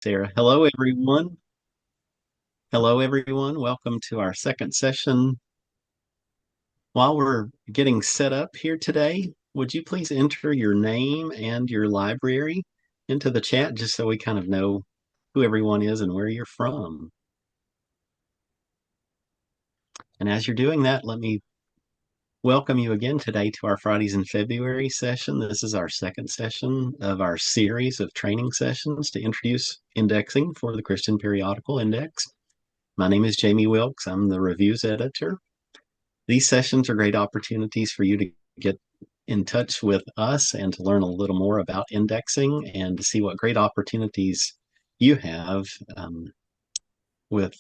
Sarah. Hello, everyone. Hello, everyone. Welcome to our second session. While we're getting set up here today, would you please enter your name and your library into the chat just so we kind of know who everyone is and where you're from? And as you're doing that, let me welcome you again today to our Fridays in February session. This is our second session of our series of training sessions to introduce indexing for the Christian Periodical Index. My name is Jamie Wilkes. I'm the reviews editor. These sessions are great opportunities for you to get in touch with us and to learn a little more about indexing and to see what great opportunities you have with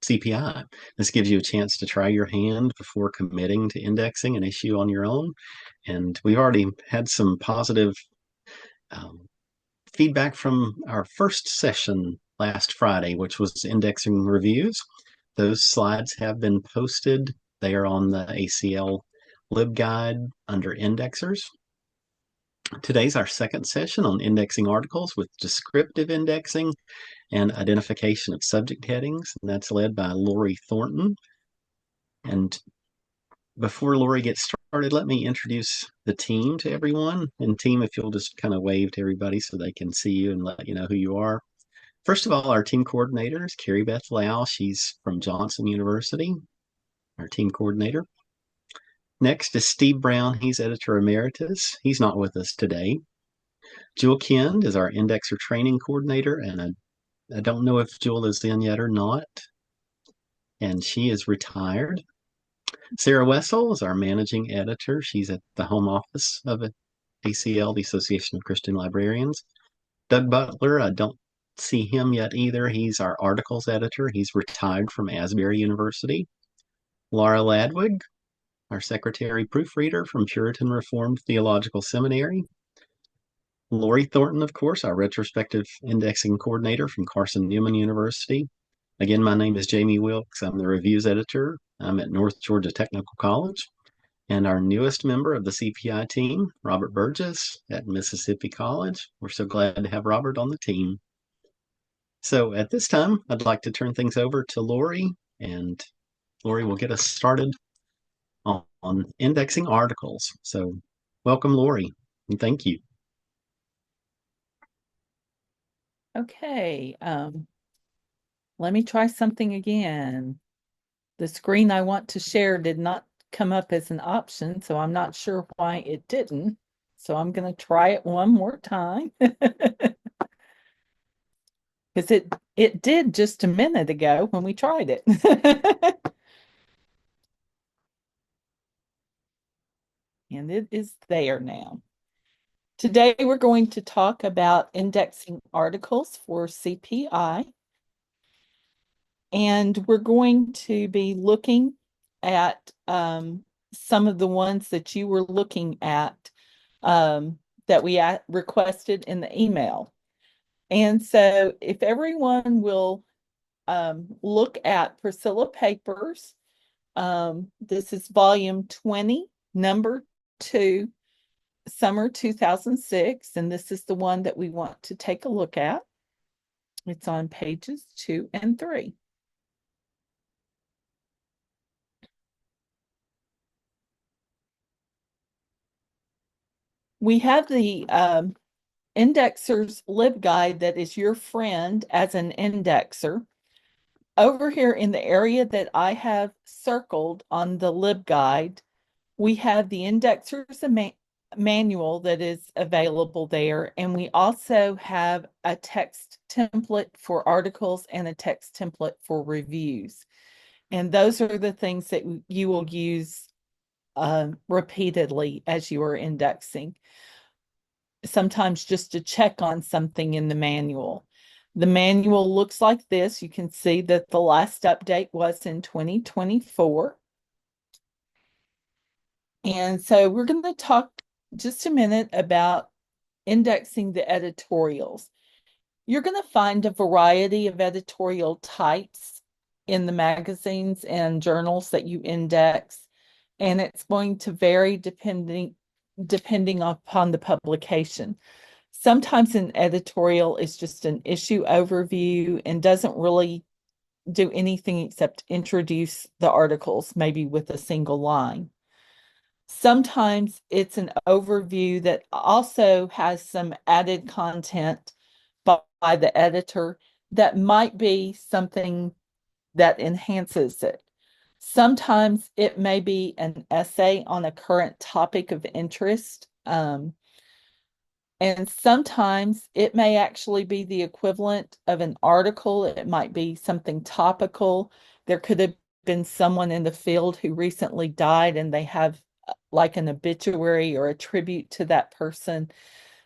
CPI. This gives you a chance to try your hand before committing to indexing an issue on your own. And we've already had some positive um, feedback from our first session last Friday, which was indexing reviews. Those slides have been posted. They are on the ACL LibGuide under indexers. Today's our second session on indexing articles with descriptive indexing and identification of subject headings, and that's led by Lori Thornton. And before Lori gets started, let me introduce the team to everyone. And team, if you'll just kind of wave to everybody so they can see you and let you know who you are. First of all, our team coordinator is Carrie Beth Lau. She's from Johnson University, our team coordinator. Next is Steve Brown. He's editor emeritus. He's not with us today. Jewel Kend is our indexer training coordinator, and I don't know if Jewel is in yet or not, and she is retired. Sarah Wessel is our managing editor. She's at the home office of ACL, the Association of Christian Librarians. Doug Butler, I don't see him yet either. He's our articles editor. He's retired from Asbury University. Laura Ladwig, our secretary proofreader from Puritan Reformed Theological Seminary. Lori Thornton, of course, our retrospective indexing coordinator from Carson Newman University. Again, my name is Jamie Wilkes. I'm the reviews editor. I'm at North Georgia Technical College. And our newest member of the CPI team, Robert Burgess at Mississippi College. We're so glad to have Robert on the team. So at this time, I'd like to turn things over to Lori, and Lori will get us started on indexing articles. So welcome, Lori, and thank you. Okay, let me try something again. The screen I want to share did not come up as an option, so I'm not sure why it didn't. So I'm going to try it one more time. Because it did just a minute ago when we tried it. And it is there now. Today we're going to talk about indexing articles for CPI. And we're going to be looking at some of the ones that you were looking at that we requested in the email. And so if everyone will look at Priscilla Papers, this is volume 20, number 2, summer 2006, and this is the one that we want to take a look at. It's on pages 2 and 3. We have the indexer's LibGuide that is your friend as an indexer. Over here in the area that I have circled on the LibGuide, we have the indexer's manual that is available there, and we also have a text template for articles and a text template for reviews. And those are the things that you will use repeatedly as you are indexing. Sometimes just to check on something in the manual. The manual looks like this. You can see that the last update was in 2024. And so we're going to talk just a minute about indexing the editorials. You're going to find a variety of editorial types in the magazines and journals that you index, and it's going to vary depending upon the publication. Sometimes an editorial is just an issue overview and doesn't really do anything except introduce the articles, maybe with a single line. Sometimes it's an overview that also has some added content by the editor that might be something that enhances it. Sometimes it may be an essay on a current topic of interest. And sometimes it may actually be the equivalent of an article. It might be something topical. There could have been someone in the field who recently died and they have like an obituary or a tribute to that person.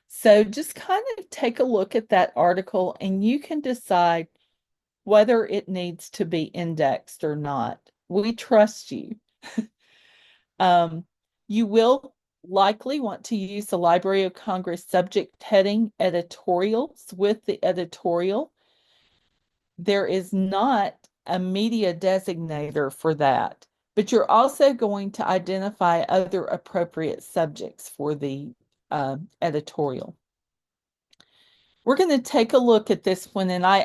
So just kind of take a look at that article and you can decide whether it needs to be indexed or not. We trust you. Um, you will likely want to use the Library of Congress subject heading editorials with the editorial. There is not a media designator for that, but you're also going to identify other appropriate subjects for the editorial. We're going to take a look at this one, and I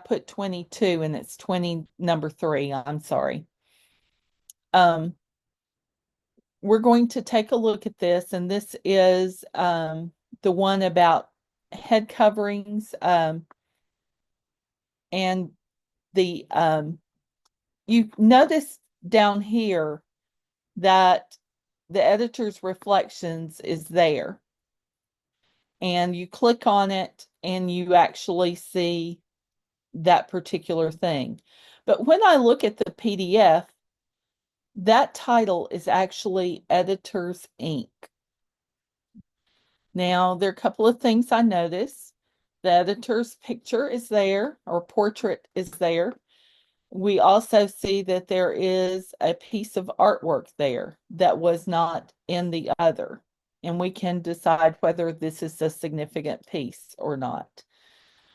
put 22 and it's 20 number 3. I'm sorry. We're going to take a look at this, and this is the one about head coverings, and the you notice down here that the editor's reflections is there, and you click on it and you actually see that particular thing. But when I look at the PDF, that title is actually Editor's Ink. Now, there are a couple of things I noticed. The editor's picture is there, or portrait is there. We also see that there is a piece of artwork there that was not in the other. And we can decide whether this is a significant piece or not.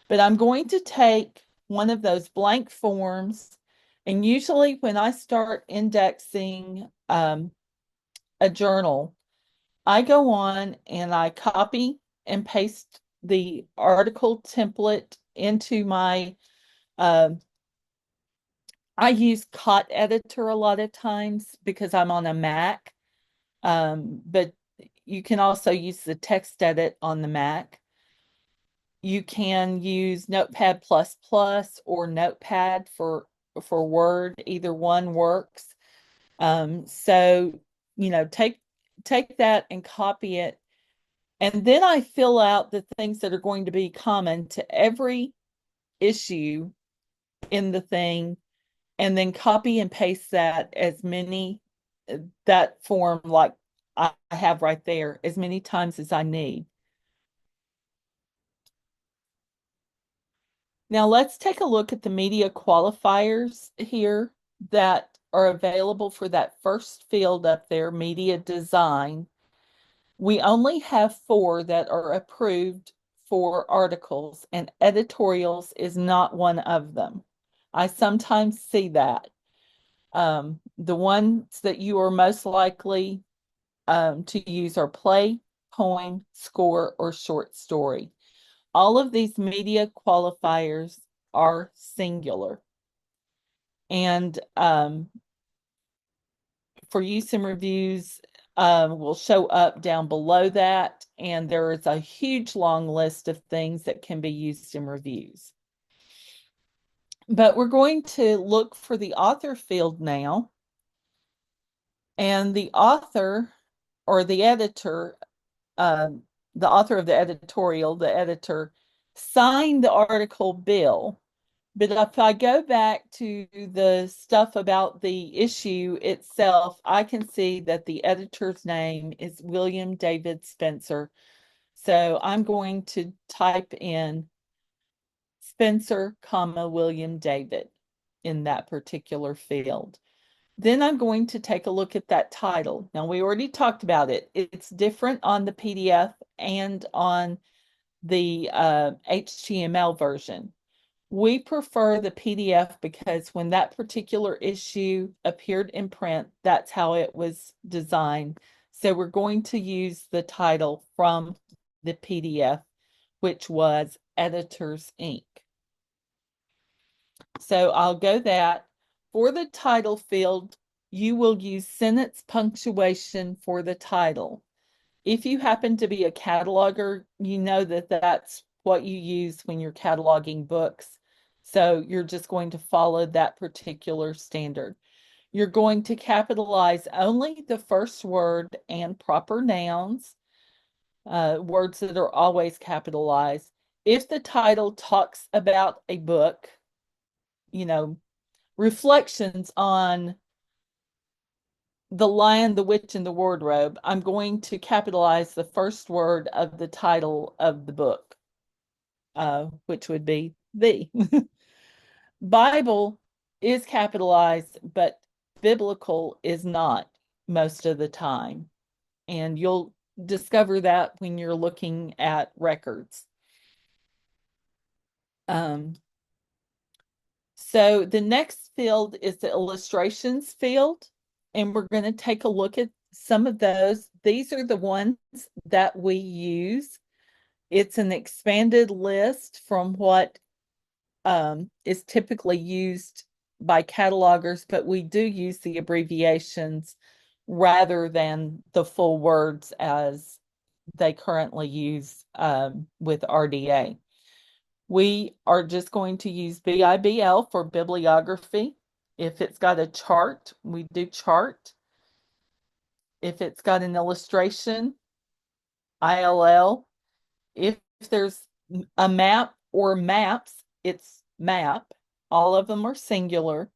But I'm going to take one of those blank forms. And usually when I start indexing a journal, I go on and I copy and paste the article template into my, uh, I use Cot Editor a lot of times because I'm on a Mac, but you can also use the text edit on the Mac. You can use Notepad++ or Notepad for Word. Either one works. So, take that and copy it. And then I fill out the things that are going to be common to every issue in the thing, and then copy and paste that form like I have right there as many times as I need. Now let's take a look at the media qualifiers here that are available for that first field up there, media design. We only have 4 that are approved for articles, and editorials is not one of them. I sometimes see that. The ones that you are most likely to use are play, poem, score, or short story. All of these media qualifiers are singular. And for use in reviews, will show up down below that. And there is a huge long list of things that can be used in reviews. But we're going to look for the author field now. And the author or the editor, the author of the editorial, the editor, signed the article bill. But if I go back to the stuff about the issue itself, I can see that the editor's name is William David Spencer. So I'm going to type in Spencer, comma, William David in that particular field. Then I'm going to take a look at that title. Now, we already talked about it. It's different on the PDF and on the HTML version. We prefer the PDF because when that particular issue appeared in print, that's how it was designed. So we're going to use the title from the PDF which was Editors Inc. So I'll go that. For the title field, you will use sentence punctuation for the title. If you happen to be a cataloger, you know that that's what you use when you're cataloging books. So you're just going to follow that particular standard. You're going to capitalize only the first word and proper nouns, words that are always capitalized. If the title talks about a book, you know, reflections on The Lion, the Witch, and the Wardrobe, I'm going to capitalize the first word of the title of the book, which would be the. Bible is capitalized, but biblical is not most of the time. And you'll discover that when you're looking at records. Um, so the next field is the illustrations field, and we're going to take a look at some of those. These are the ones that we use. It's an expanded list from what is typically used by catalogers, but we do use the abbreviations rather than the full words as they currently use with RDA. We are just going to use BIBL for bibliography. If it's got a chart, we do chart. If it's got an illustration, ILL. If there's a map or maps, it's map. All of them are singular.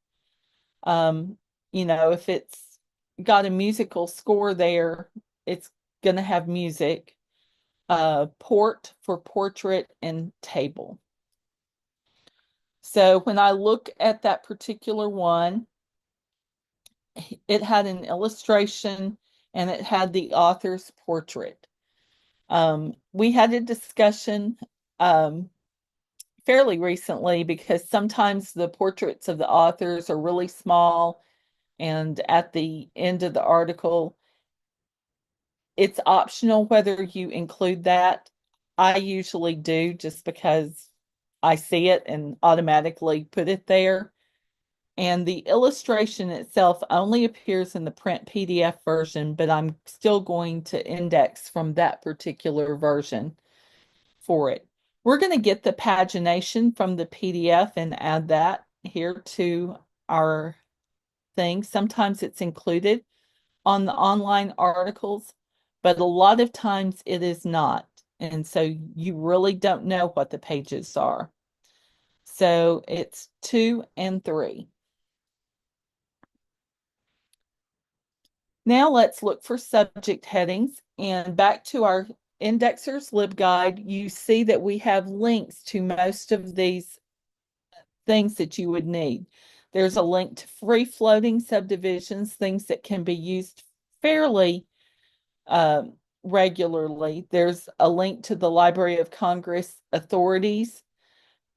Um, if it's got a musical score there, it's going to have music. Port for portrait and table. So when I look at that particular one, it had an illustration and it had the author's portrait. We had a discussion fairly recently because sometimes the portraits of the authors are really small, and at the end of the article, it's optional whether you include that. I usually do just because I see it and automatically put it there. And the illustration itself only appears in the print PDF version, but I'm still going to index from that particular version for it. We're going to get the pagination from the PDF and add that here to our thing. Sometimes it's included on the online articles, but a lot of times it is not. And so you really don't know what the pages are. So it's 2 and 3. Now let's look for subject headings, and back to our Indexer's LibGuide, you see that we have links to most of these things that you would need. There's a link to free floating subdivisions, things that can be used fairly regularly. There's a link to the Library of Congress authorities,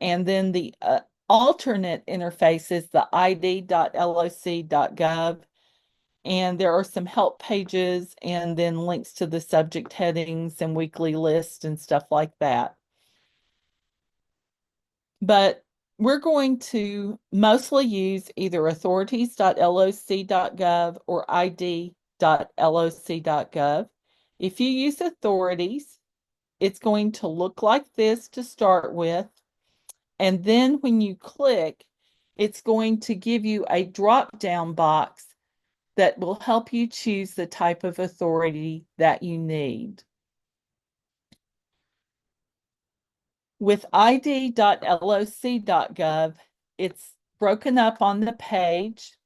and then the alternate interface is the id.loc.gov. And there are some help pages and then links to the subject headings and weekly lists and stuff like that. But we're going to mostly use either authorities.loc.gov or id.loc.gov. If you use authorities, it's going to look like this to start with. And then when you click, it's going to give you a drop-down box that will help you choose the type of authority that you need. With id.loc.gov, it's broken up on the page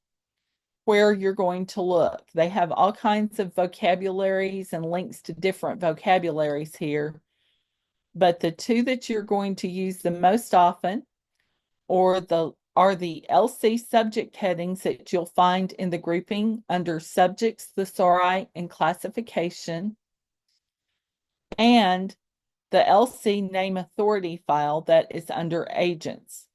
where you're going to look. They have all kinds of vocabularies and links to different vocabularies here. But the two that you're going to use the most often are the LC subject headings that you'll find in the grouping under subjects, thesauri, and classification, and the LC name authority file that is under agents.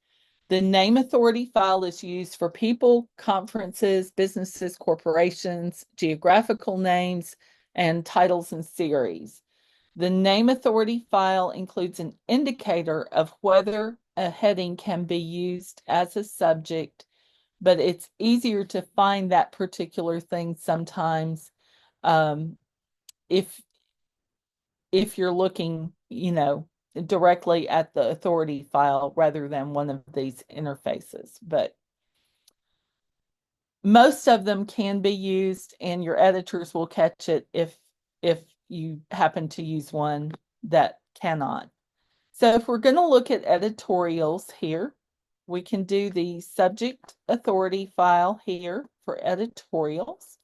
The name authority file is used for people, conferences, businesses, corporations, geographical names, and titles and series. The name authority file includes an indicator of whether a heading can be used as a subject, but it's easier to find that particular thing sometimes um, if you're looking, directly at the authority file rather than one of these interfaces. But most of them can be used, and your editors will catch it if you happen to use one that cannot. So if we're going to look at editorials here, we can do the subject authority file here for editorials.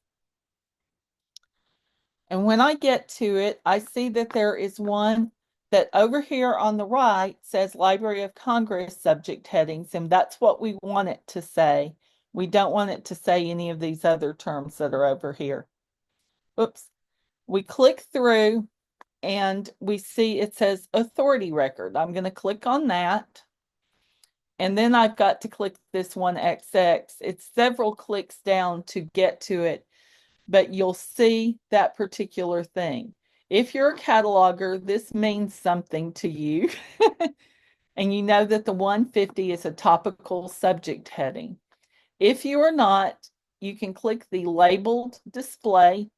And when I get to it, I see that there is one that over here on the right says Library of Congress subject headings, and that's what we want it to say. We don't want it to say any of these other terms that are over here. Oops. We click through and we see it says authority record. I'm going to click on that. And then I've got to click this one XX. It's several clicks down to get to it, but you'll see that particular thing. If you're a cataloger, this means something to you. And you know that the 150 is a topical subject heading. If you are not, you can click the labeled display.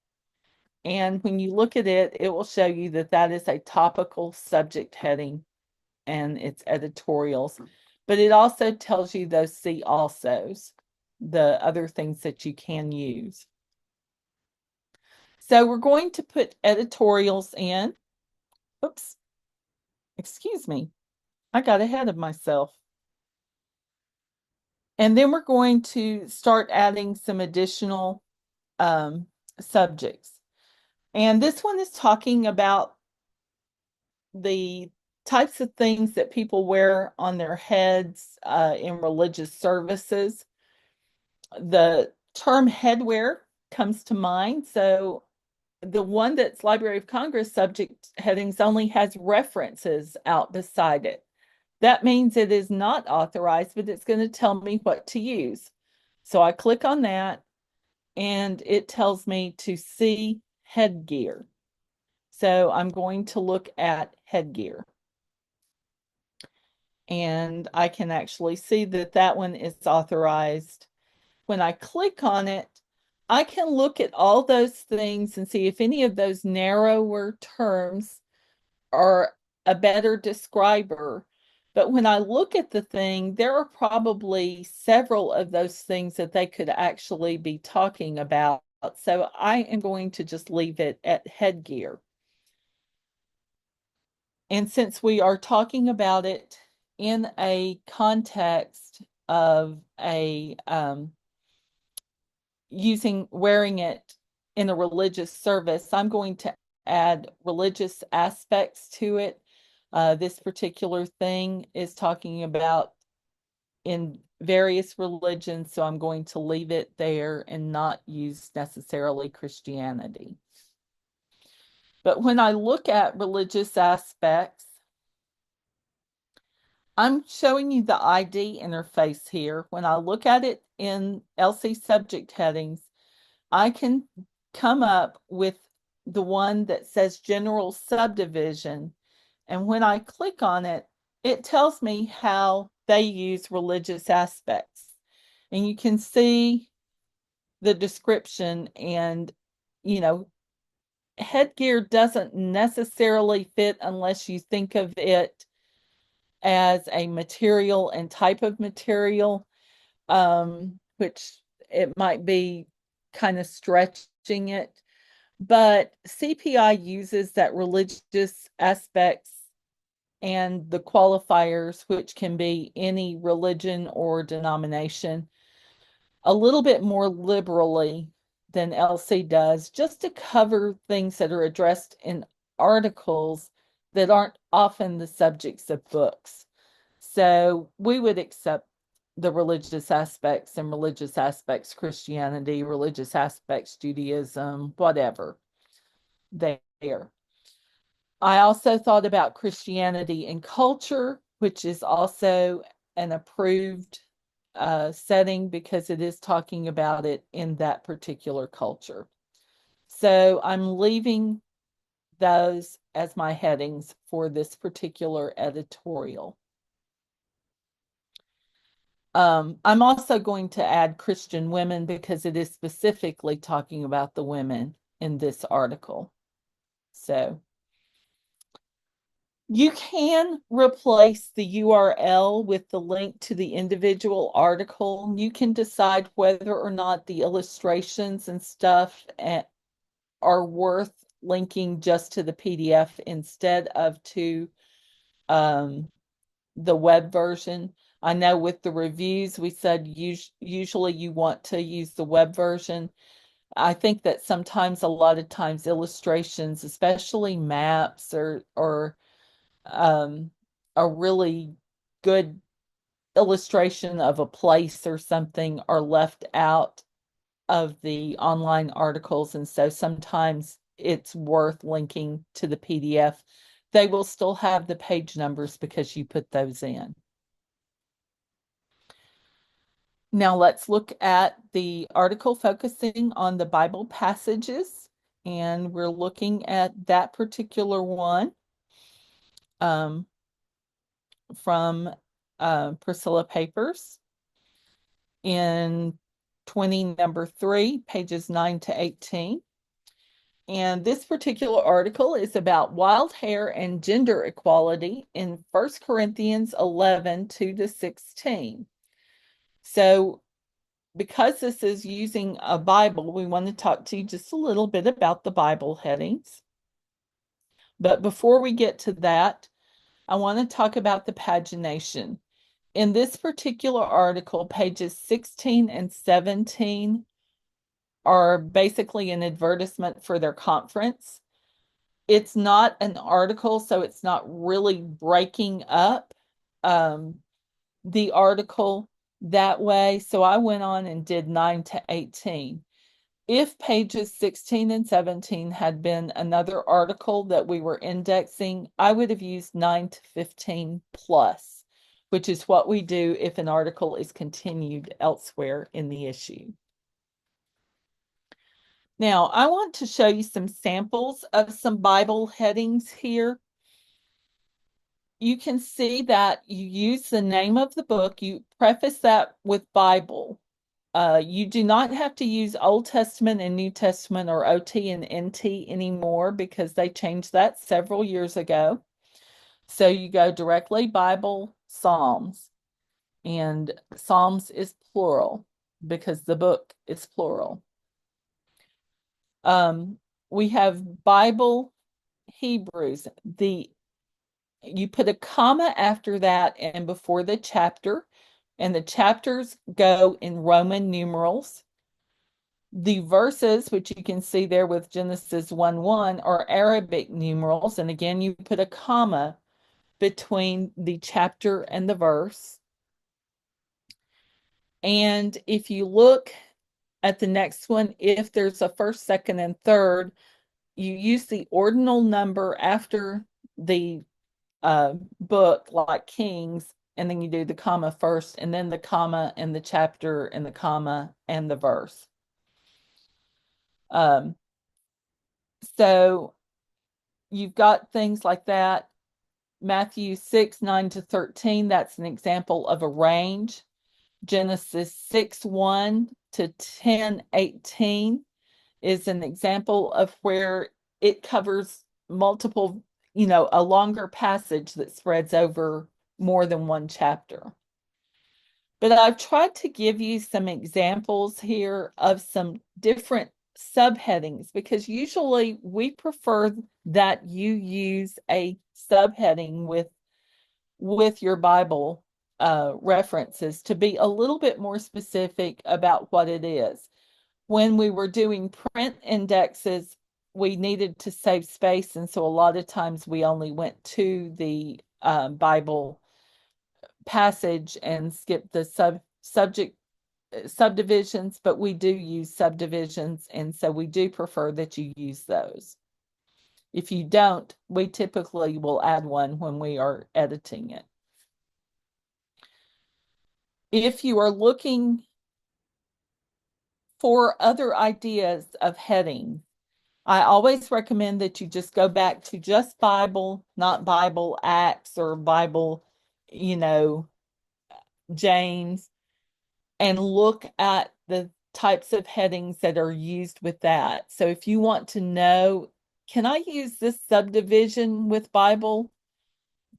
And when you look at it, it will show you that that is a topical subject heading and it's editorials. But it also tells you those see alsos, the other things that you can use. So we're going to put editorials in. Oops, excuse me. I got ahead of myself. And then we're going to start adding some additional subjects. And this one is talking about the types of things that people wear on their heads in religious services. The term headwear comes to mind. So the one that's Library of Congress subject headings only has references out beside it. That means it is not authorized, but it's going to tell me what to use. So I click on that and it tells me to see headgear. So I'm going to look at headgear. And I can actually see that that one is authorized. When I click on it, I can look at all those things and see if any of those narrower terms are a better describer. But when I look at the thing, there are probably several of those things that they could actually be talking about. So I am going to just leave it at headgear. And since we are talking about it in a context of a wearing it in a religious service, I'm going to add religious aspects to it. This particular thing is talking about in various religions, so I'm going to leave it there and not use necessarily Christianity. But when I look at religious aspects, I'm showing you the ID interface here. When I look at it in LC subject headings, I can come up with the one that says general subdivision. And when I click on it, it tells me how they use religious aspects. And you can see the description and, you know, headgear doesn't necessarily fit unless you think of it as a material and type of material, which it might be kind of stretching it. But CPI uses that religious aspects and the qualifiers, which can be any religion or denomination, a little bit more liberally than LC does, just to cover things that are addressed in articles that aren't often the subjects of books. So we would accept the religious aspects and religious aspects Christianity, religious aspects Judaism, whatever there. I also thought about Christianity and culture, which is also an approved setting because it is talking about it in that particular culture. So I'm leaving those as my headings for this particular editorial. I'm also going to add Christian women because it is specifically talking about the women in this article. So you can replace the URL with the link to the individual article. You can decide whether or not the illustrations and stuff are worth linking just to the PDF instead of to the web version. I know with the reviews, we said usually you want to use the web version. I think that sometimes, a lot of times, illustrations, especially maps or a really good illustration of a place or something are left out of the online articles. And so sometimes it's worth linking to the PDF. They will still have the page numbers because you put those in. Now let's look at the article focusing on the Bible passages. And we're looking at that particular one um, from Priscilla Papers in 20 number 3, pages 9 to 18. And this particular article is about wild hair and gender equality in 1 Corinthians 11, 2 to 16. So because this is using a Bible, we want to talk to you just a little bit about the Bible headings. But before we get to that, I want to talk about the pagination. In this particular article, pages 16 and 17 are basically an advertisement for their conference. It's not an article, so it's not really breaking up the article that way. So I went on and did 9 to 18. If pages 16 and 17 had been another article that we were indexing, I would have used 9 to 15 plus, which is what we do if an article is continued elsewhere in the issue. Now, I want to show you some samples of some Bible headings here. You can see that you use the name of the book, you preface that with Bible. You do not have to use Old Testament and New Testament or OT and NT anymore because they changed that several years ago. So you go directly Bible, Psalms, and Psalms is plural because the book is plural. We have Bible, Hebrews. You put a comma after that and before the chapter, and the chapters go in Roman numerals. The verses, which you can see there with Genesis 1:1, are Arabic numerals. And again, you put a comma between the chapter and the verse. And if you look at the next one, if there's a first, second, and third, you use the ordinal number after the book, like Kings, and then you do the comma first, and then the comma and the chapter, and the comma and the verse. So you've got things like that. Matthew 6, 9 to 13, that's an example of a range. Genesis 6, 1 to 10, 18 is an example of where it covers multiple, a longer passage that spreads over more than one chapter. But I've tried to give you some examples here of some different subheadings because usually we prefer that you use a subheading with your Bible references to be a little bit more specific about what it is. When we were doing print indexes, we needed to save space, and so a lot of times we only went to the Bible passage and skipped the subject subdivisions, but we do use subdivisions, and so we do prefer that you use those. If you don't, we typically will add one when we are editing it. If you are looking for other ideas of heading, I always recommend that you just go back to just Bible, not Bible Acts or Bible, you know, James, and look at the types of headings that are used with that. So if you want to know, can I use this subdivision with Bible?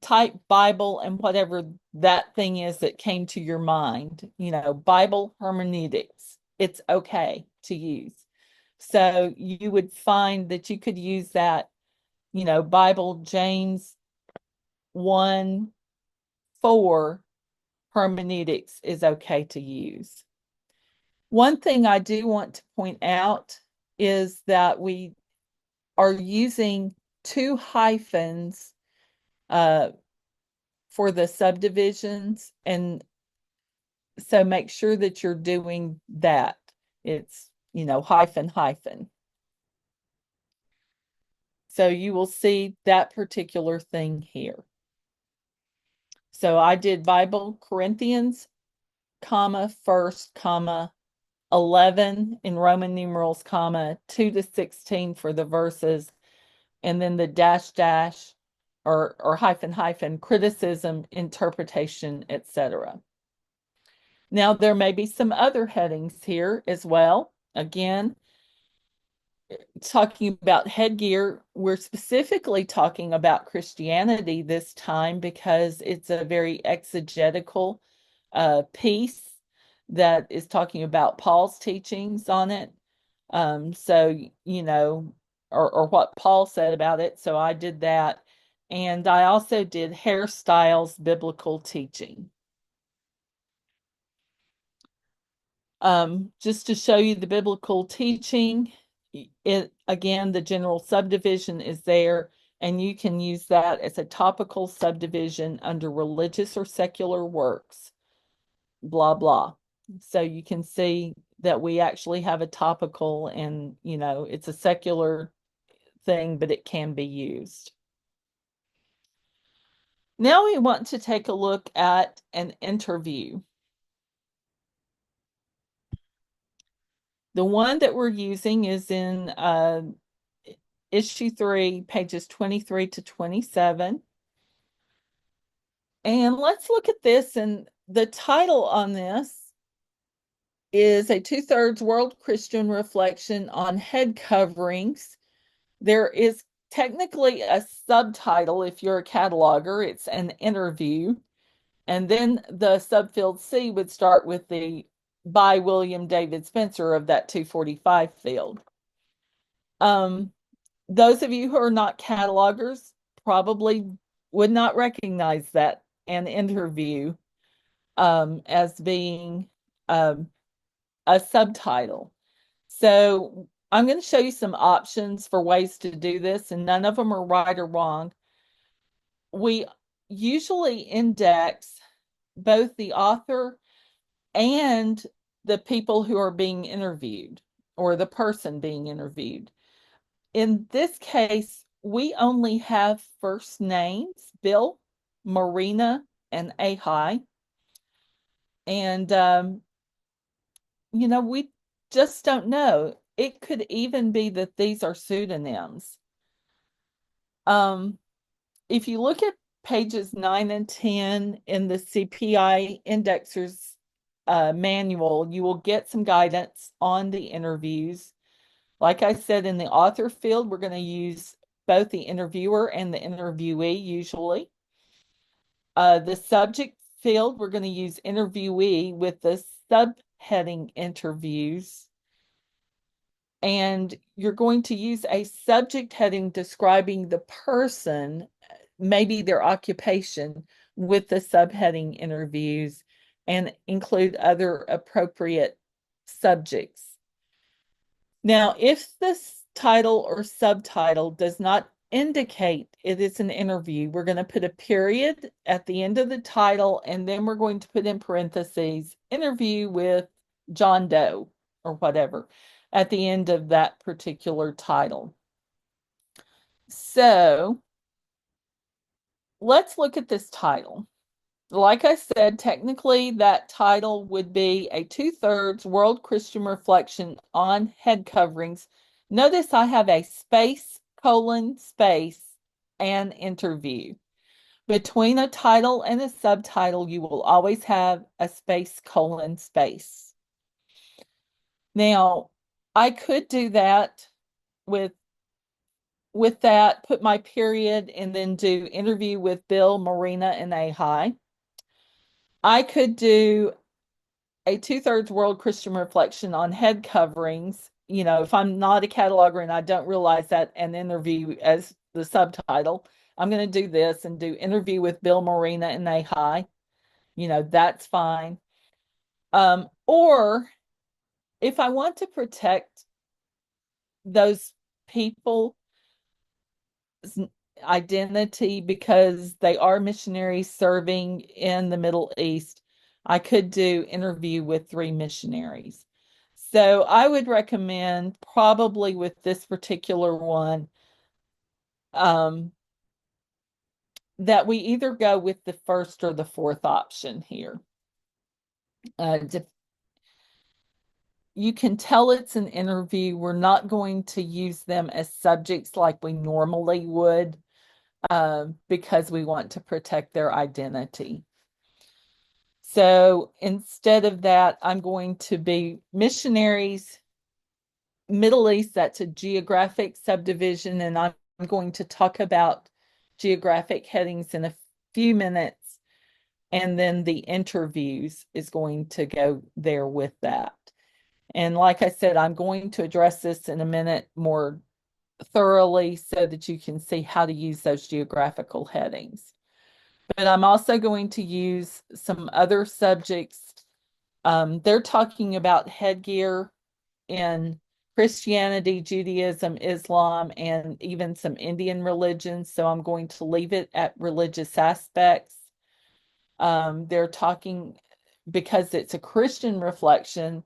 Type Bible and whatever that thing is that came to your mind, Bible hermeneutics. It's okay to use. So you would find that you could use that, Bible James 1 4 hermeneutics is okay to use. One thing I do want to point out is that we are using two hyphens uh, for the subdivisions. And so make sure that you're doing that. It's, hyphen, hyphen. So you will see that particular thing here. So I did Bible Corinthians, comma, first, comma, 11 in Roman numerals, comma, 2 to 16 for the verses, and then the dash dash or hyphen hyphen criticism, interpretation, etc. Now there may be some other headings here as well. Again, talking about headgear, we're specifically talking about Christianity this time because it's a very exegetical piece that is talking about Paul's teachings on it. So, or what Paul said about it. So I did that. And I also did hairstyles, biblical teaching. Just to show you the biblical teaching, it again, the general subdivision is there, and you can use that as a topical subdivision under religious or secular works, blah, blah. So you can see that we actually have a topical and, it's a secular thing, but it can be used. Now we want to take a look at an interview. The one that we're using is in issue 3, pages 23 to 27. And let's look at this. And the title on this is a 2/3 World Christian Reflection on Head Coverings. There is technically a subtitle if you're a cataloger, it's an interview. And then the subfield C would start with the by William David Spencer of that 245 field. Those of you who are not catalogers probably would not recognize that an interview as being a subtitle. So I'm going to show you some options for ways to do this, and none of them are right or wrong. We usually index both the author and the people who are being interviewed or the person being interviewed. In this case, we only have first names, Bill, Marina, and Ahai. And, we just don't know. It could even be that these are pseudonyms. If you look at pages 9 and 10 in the CPI Indexer's manual, you will get some guidance on the interviews. Like I said, in the author field, we're going to use both the interviewer and the interviewee usually. The subject field, we're going to use interviewee with the subheading interviews. And you're going to use a subject heading describing the person, maybe their occupation, with the subheading interviews, and include other appropriate subjects. Now, if this title or subtitle does not indicate it is an interview, we're going to put a period at the end of the title, and then we're going to put in parentheses, interview with John Doe or whatever at the end of that particular title. So let's look at this title. Like I said, technically that title would be a 2/3 World Christian Reflection on Head Coverings. Notice I have a space, colon, space, and interview. Between a title and a subtitle, you will always have a space, colon, space. Now, I could do that with that, put my period and then do interview with Bill, Marina, and Ahai. I could do a two-thirds world Christian reflection on head coverings. You know, if I'm not a cataloger and I don't realize that, an interview as the subtitle, I'm going to do this and do interview with Bill, Marina, and Ahai. You know, that's fine. Or if I want to protect those people identity because they are missionaries serving in the Middle East, I could do interview with 3 missionaries. So I would recommend probably with this particular one um, that we either go with the first or the fourth option here. Uh, you can tell it's an interview. We're not going to use them as subjects like we normally would because we want to protect their identity. So instead of that, I'm going to be missionaries, Middle East, that's a geographic subdivision, and I'm going to talk about geographic headings in a few minutes, and then the interviews is going to go there with that. And like I said, I'm going to address this in a minute more thoroughly so that you can see how to use those geographical headings. But I'm also going to use some other subjects. They're talking about headgear in Christianity, Judaism, Islam, and even some Indian religions. So I'm going to leave it at religious aspects. They're talking because it's a Christian reflection,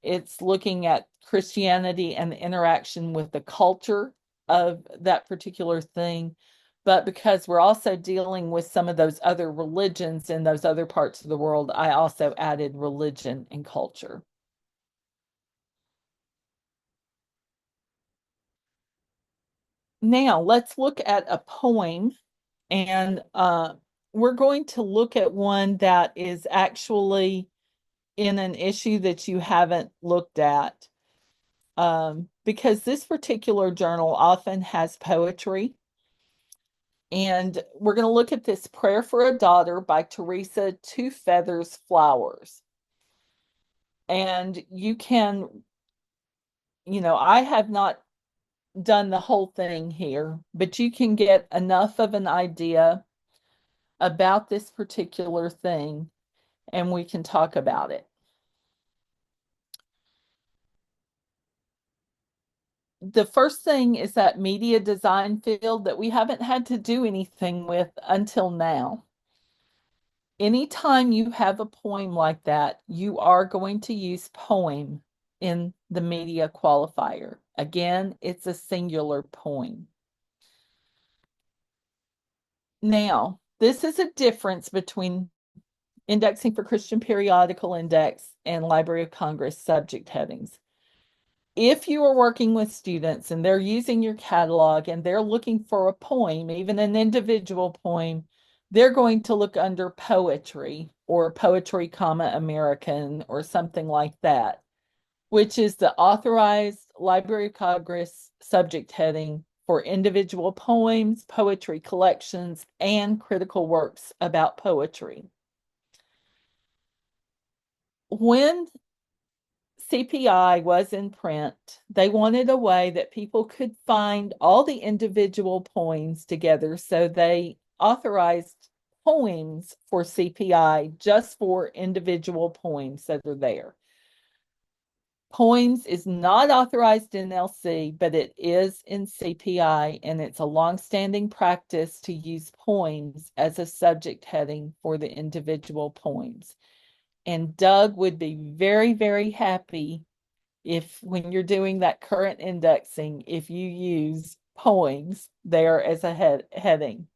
it's looking at Christianity and the interaction with the culture of that particular thing. But because we're also dealing with some of those other religions in those other parts of the world, I also added religion and culture. Now, let's look at a poem, and we're going to look at one that is actually in an issue that you haven't looked at. Because this particular journal often has poetry. And we're going to look at this Prayer for a Daughter by Teresa Two Feathers Flowers. And you can, I have not done the whole thing here, but you can get enough of an idea about this particular thing and we can talk about it. The first thing is that media design field that we haven't had to do anything with until now. Anytime you have a poem like that, you are going to use poem in the media qualifier. Again, it's a singular poem. Now, this is a difference between indexing for Christian Periodical Index and Library of Congress subject headings. If you are working with students and they're using your catalog and they're looking for a poem, even an individual poem, they're going to look under poetry or poetry, comma, American or something like that, which is the authorized Library of Congress subject heading for individual poems, poetry collections, and critical works about poetry. When CPI was in print, they wanted a way that people could find all the individual poems together. So they authorized poems for CPI just for individual poems that are there. Poems is not authorized in LC, but it is in CPI, and it's a longstanding practice to use poems as a subject heading for the individual poems. And Doug would be very, very happy if when you're doing that current indexing, if you use poems there as a heading.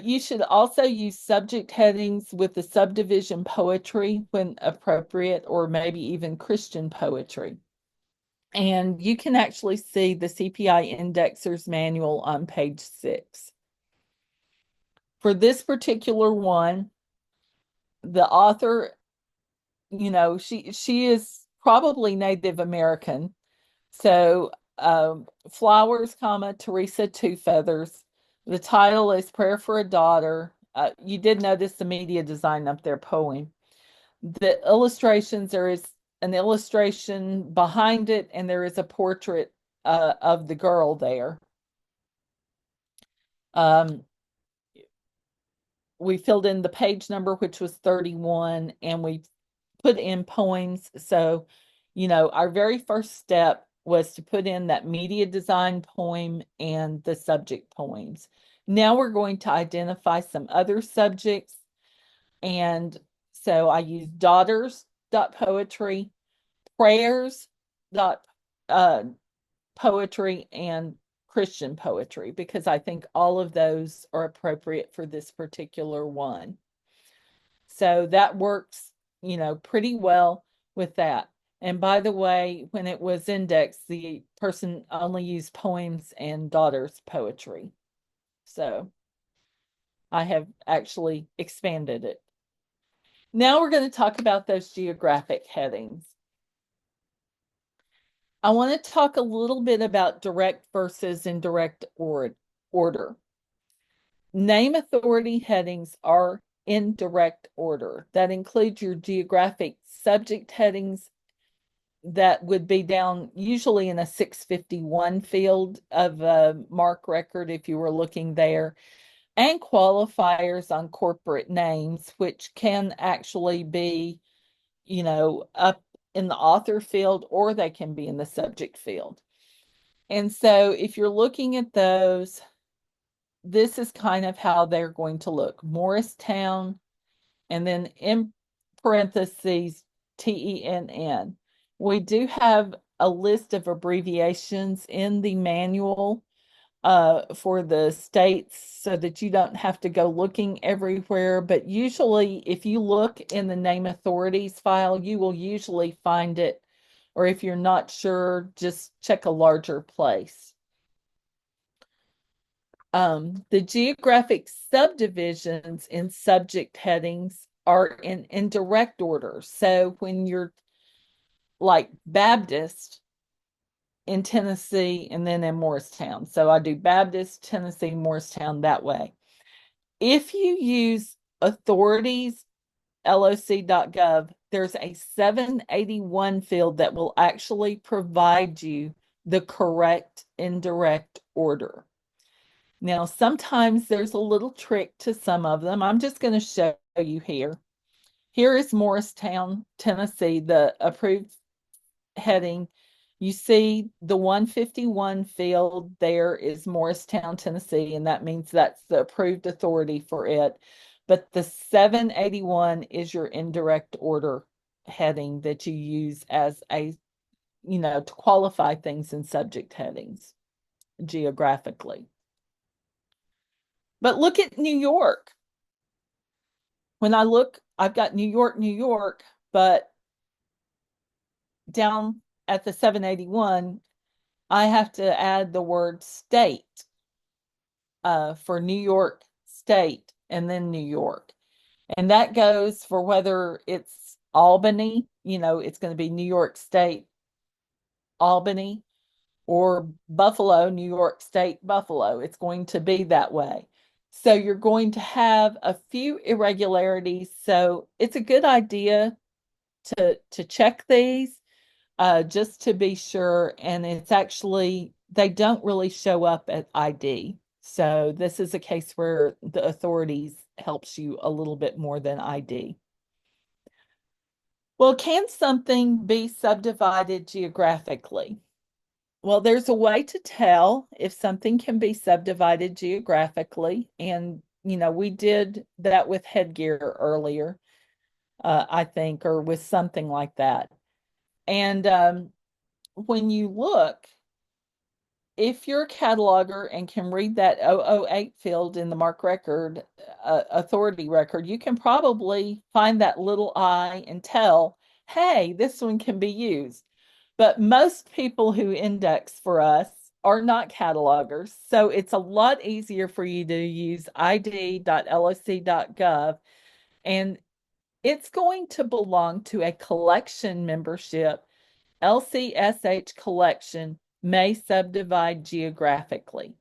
You should also use subject headings with the subdivision poetry when appropriate, or maybe even Christian poetry. And you can actually see the CPI Indexer's Manual on page 6. For this particular one, the author, she is probably Native American. So Flowers, comma, Teresa Two Feathers. The title is Prayer for a Daughter. You did notice the media design up there, poem. The illustrations, there is an illustration behind it, and there is a portrait of the girl there. Um, we filled in the page number, which was 31, and we put in poems. So, our very first step was to put in that media design poem and the subject poems. Now we're going to identify some other subjects. And so I use daughters.poetry, prayers dot poetry, and Christian poetry, because I think all of those are appropriate for this particular one. So that works, pretty well with that. And by the way, when it was indexed, the person only used poems and daughters poetry. So I have actually expanded it. Now we're going to talk about those geographic headings. I want to talk a little bit about direct versus indirect order. Name authority headings are in direct order. That includes your geographic subject headings that would be down usually in a 651 field of a MARC record if you were looking there, and qualifiers on corporate names, which can actually be, up in the author field, or they can be in the subject field. And so if you're looking at those, this is kind of how they're going to look. Morristown, and then in parentheses, TENN. We do have a list of abbreviations in the manual for the states so that you don't have to go looking everywhere. But usually, if you look in the name authorities file, you will usually find it. Or if you're not sure, just check a larger place. The geographic subdivisions in subject headings are in indirect order. So when you're like Baptist in Tennessee and then in Morristown. So I do Baptist, Tennessee, Morristown that way. If you use authorities, loc.gov, there's a 781 field that will actually provide you the correct indirect order. Now, sometimes there's a little trick to some of them. I'm just going to show you here. Here is Morristown, Tennessee, the approved heading. You see the 151 field there is Morristown, Tennessee, and that means that's the approved authority for it. But the 781 is your indirect order heading that you use as to qualify things in subject headings geographically. But look at New York. When I look, I've got New York, New York, but down at the 781, I have to add the word state for New York State and then New York. And that goes for whether it's Albany, it's going to be New York State, Albany, or Buffalo, New York State, Buffalo. It's going to be that way. So you're going to have a few irregularities. So it's a good idea to check these just to be sure. And it's actually, they don't really show up at ID. So this is a case where the authorities helps you a little bit more than ID. Well, can something be subdivided geographically? Well, there's a way to tell if something can be subdivided geographically. And, we did that with headgear earlier, I think, or with something like that. And when you look, if you're a cataloger and can read that 008 field in the MARC record, authority record, you can probably find that little I and tell, hey, this one can be used. But most people who index for us are not catalogers. So it's a lot easier for you to use id.loc.gov, and it's going to belong to a collection membership. LCSH collection may subdivide geographically.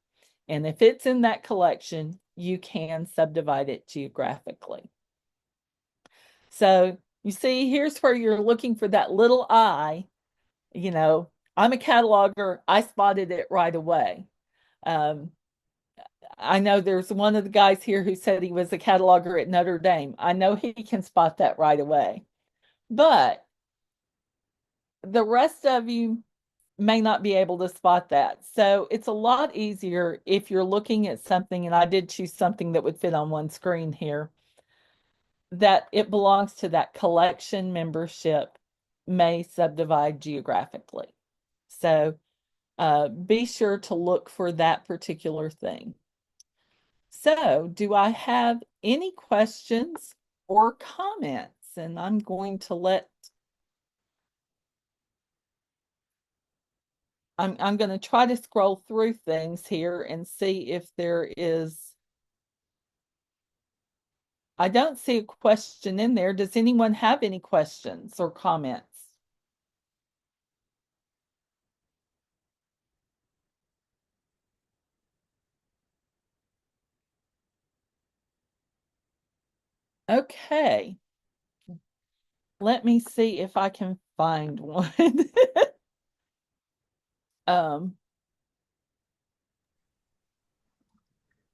And if it's in that collection, you can subdivide it geographically. So you see, here's where you're looking for that little I. You know, I'm a cataloger. I spotted it right away. Um, I know there's one of the guys here who said he was a cataloger at Notre Dame. I know he can spot that right away. But the rest of you may not be able to spot that. So it's a lot easier if you're looking at something, and I did choose something that would fit on one screen here, that it belongs to that collection membership may subdivide geographically. So be sure to look for that particular thing. So, do I have any questions or comments? And I'm going to I'm going to try to scroll through things here and see if there is. I don't see a question in there. Does anyone have any questions or comments? Okay. Let me see if I can find one. um,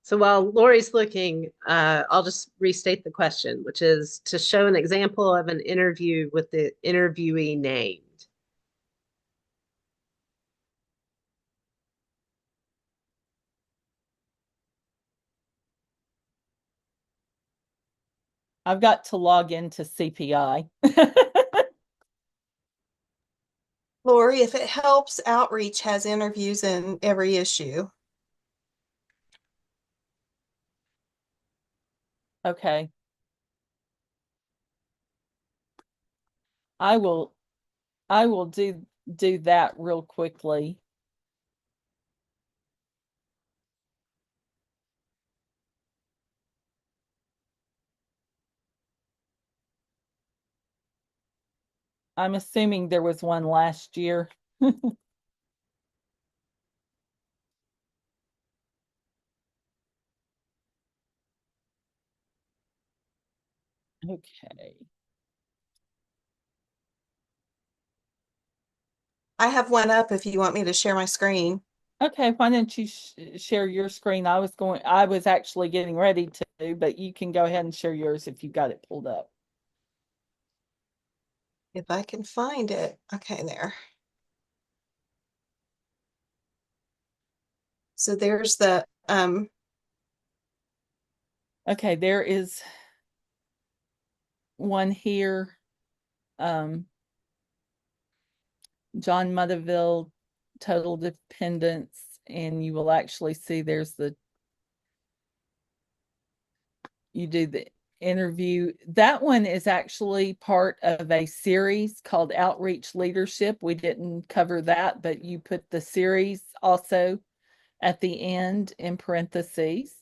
So while Lori's looking, I'll just restate the question, which is to show an example of an interview with the interviewee named. I've got to log into CPI. Lori, if it helps, Outreach has interviews in every issue. Okay. I will do that real quickly. I'm assuming there was one last year. Okay. I have one up if you want me to share my screen. Okay, why don't you share your screen? I was actually getting ready to, but you can go ahead and share yours if you've got it pulled up. If I can find it. Okay, there. So there's the Okay, there is one here. John Motherville, Total Dependence, and you will actually see you do the interview. That one is actually part of a series called Outreach Leadership. We didn't cover that, but you put the series also at the end in parentheses.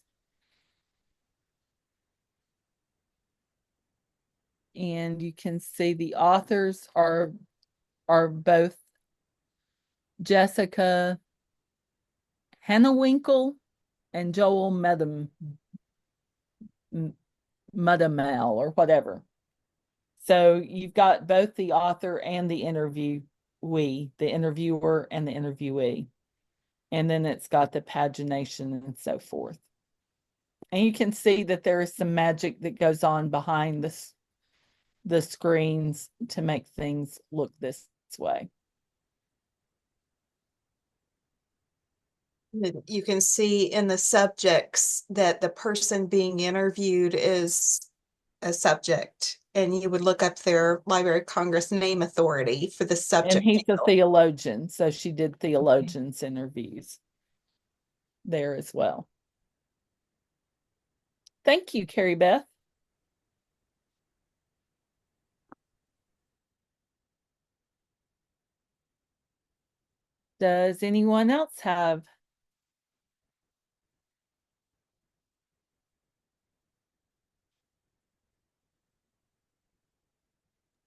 And you can see the authors are both Jessica Hannewinkle and Joel Mudamel or whatever. So you've got both the author and the the interviewer and the interviewee. And then it's got the pagination and so forth. And you can see that there is some magic that goes on behind the screens to make things look this way. you can see in the subjects that the person being interviewed is a subject, and you would look up their Library of Congress name authority for the And subject he's a title. theologian, so she did theologians interviews there as well. Thank you, Carrie Beth. Does anyone else have?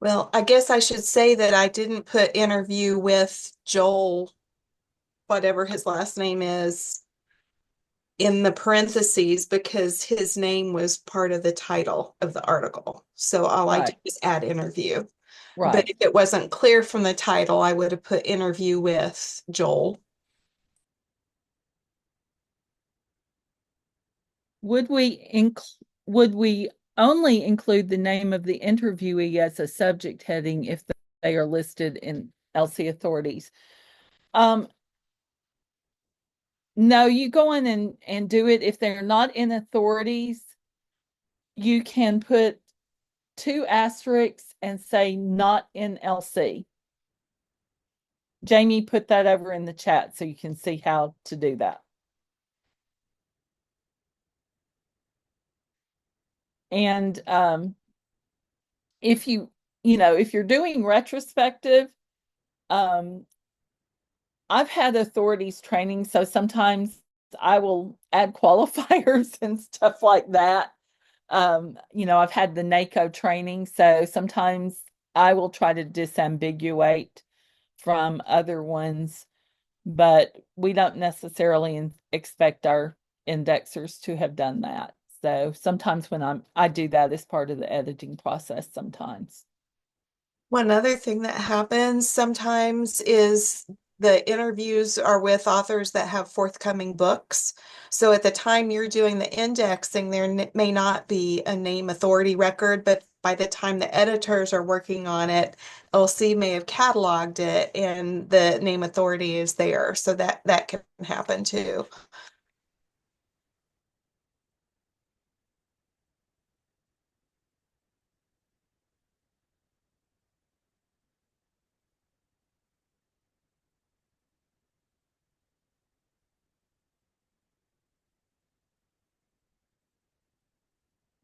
Well, I guess I should say that I didn't put interview with Joel, whatever his last name is, in the parentheses because his name was part of the title of the article. So all I did Right, was add interview. But right. if it wasn't clear from the title, I would have put interview with Joel. Would we only include the name of the interviewee as a subject heading if they are listed in LC authorities? No, you go in and do it. If they're not in authorities, you can put 2 asterisks and say not in LC. Jamie put that over in the chat so you can see how to do that. And if if you're doing retrospective, I've had authorities training, so sometimes I will add qualifiers and stuff like that. I've had the NACO training, so sometimes I will try to disambiguate from other ones, but we don't necessarily expect our indexers to have done that. So sometimes when I do that as part of the editing process sometimes. One other thing that happens sometimes is the interviews are with authors that have forthcoming books. So at the time you're doing the indexing, there may not be a name authority record, but by the time the editors are working on it, LC may have cataloged it and the name authority is there. So that can happen too.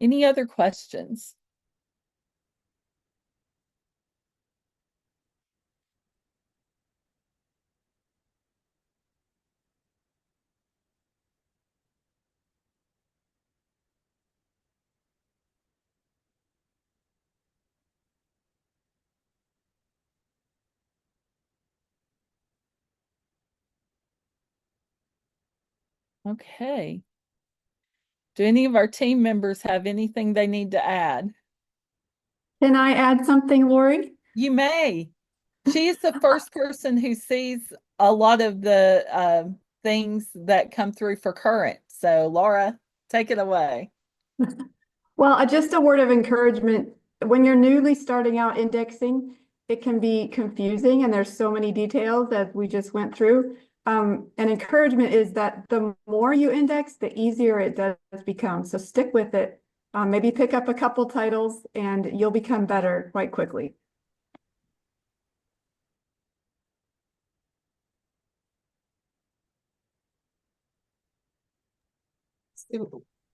Any other questions? Okay. Do any of our team members have anything they need to add? Can I add something, Lori? You may. She is the first person who sees a lot of the things that come through for current. So, Laura, take it away. Well, just a word of encouragement. When you're newly starting out indexing, it can be confusing and there's so many details that we just went through. An encouragement is that the more you index, the easier it does become. So stick with it. Maybe pick up a couple titles and you'll become better quite quickly.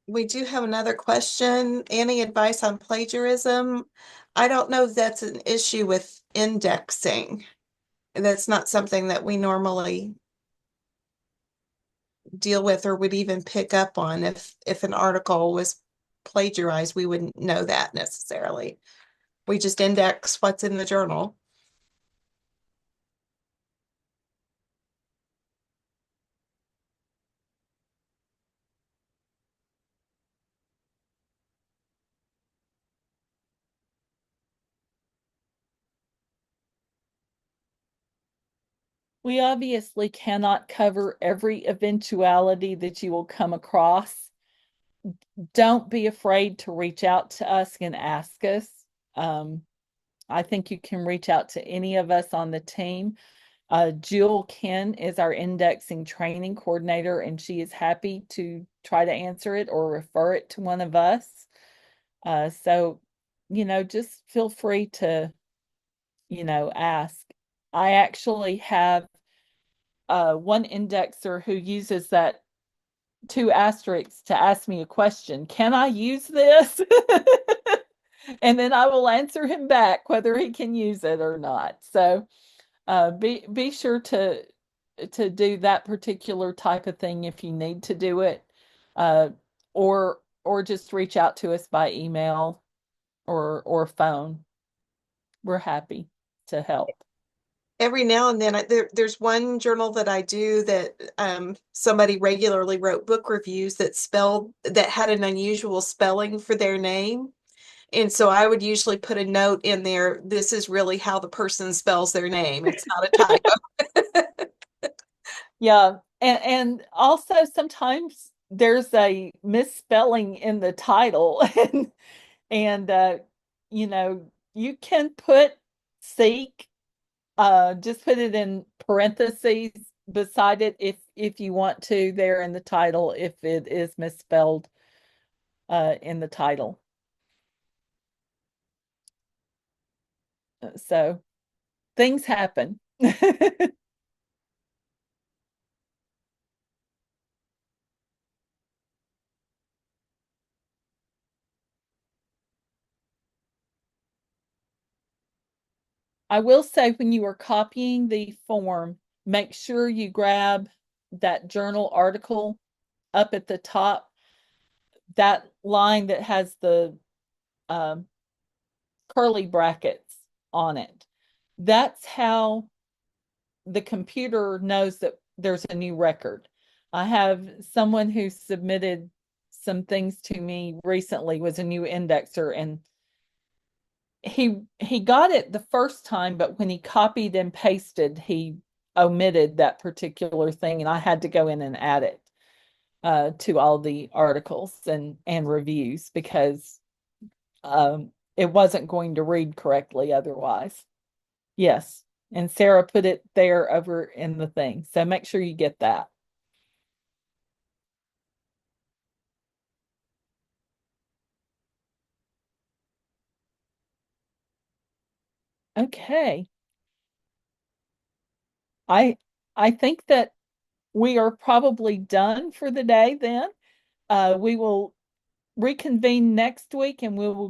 We do have another question. Any advice on plagiarism? I don't know if that's an issue with indexing. That's not something that we normally deal with or would even pick up on. If an article was plagiarized, we wouldn't know that necessarily. We just index what's in the journal. We obviously cannot cover every eventuality that you will come across. Don't be afraid to reach out to us and ask us. I think you can reach out to any of us on the team. Jill Ken is our indexing training coordinator, and she is happy to try to answer it or refer it to one of us. So, just feel free to, ask. I actually have one indexer who uses that 2 asterisks to ask me a question. Can I use this? And then I will answer him back whether he can use it or not. So be sure to to do that particular type of thing if you need to do it, uh, or just reach out to us by email or phone. We're happy to help. Every now and then, there's one journal that I do that somebody regularly wrote book reviews that had an unusual spelling for their name. And so I would usually put a note in there, this is really how the person spells their name. It's not a typo. Yeah, and also sometimes there's a misspelling in the title, and you know, you can put seek, just put it in parentheses beside it if you want to there in the title if it is misspelled in the title. So things happen. I will say when you are copying the form, make sure you grab that journal article up at the top, that line that has the um, curly brackets on it. That's how the computer knows that there's a new record. I have someone who submitted some things to me recently, was a new indexer, and he got it the first time, but when he copied and pasted, he omitted that particular thing, and I had to go in and add it to all the articles and reviews because it wasn't going to read correctly otherwise. Yes, and Sarah put it there over in the thing, so make sure you get that. Okay. I I think that we are probably done for the day then. We will reconvene next week and we will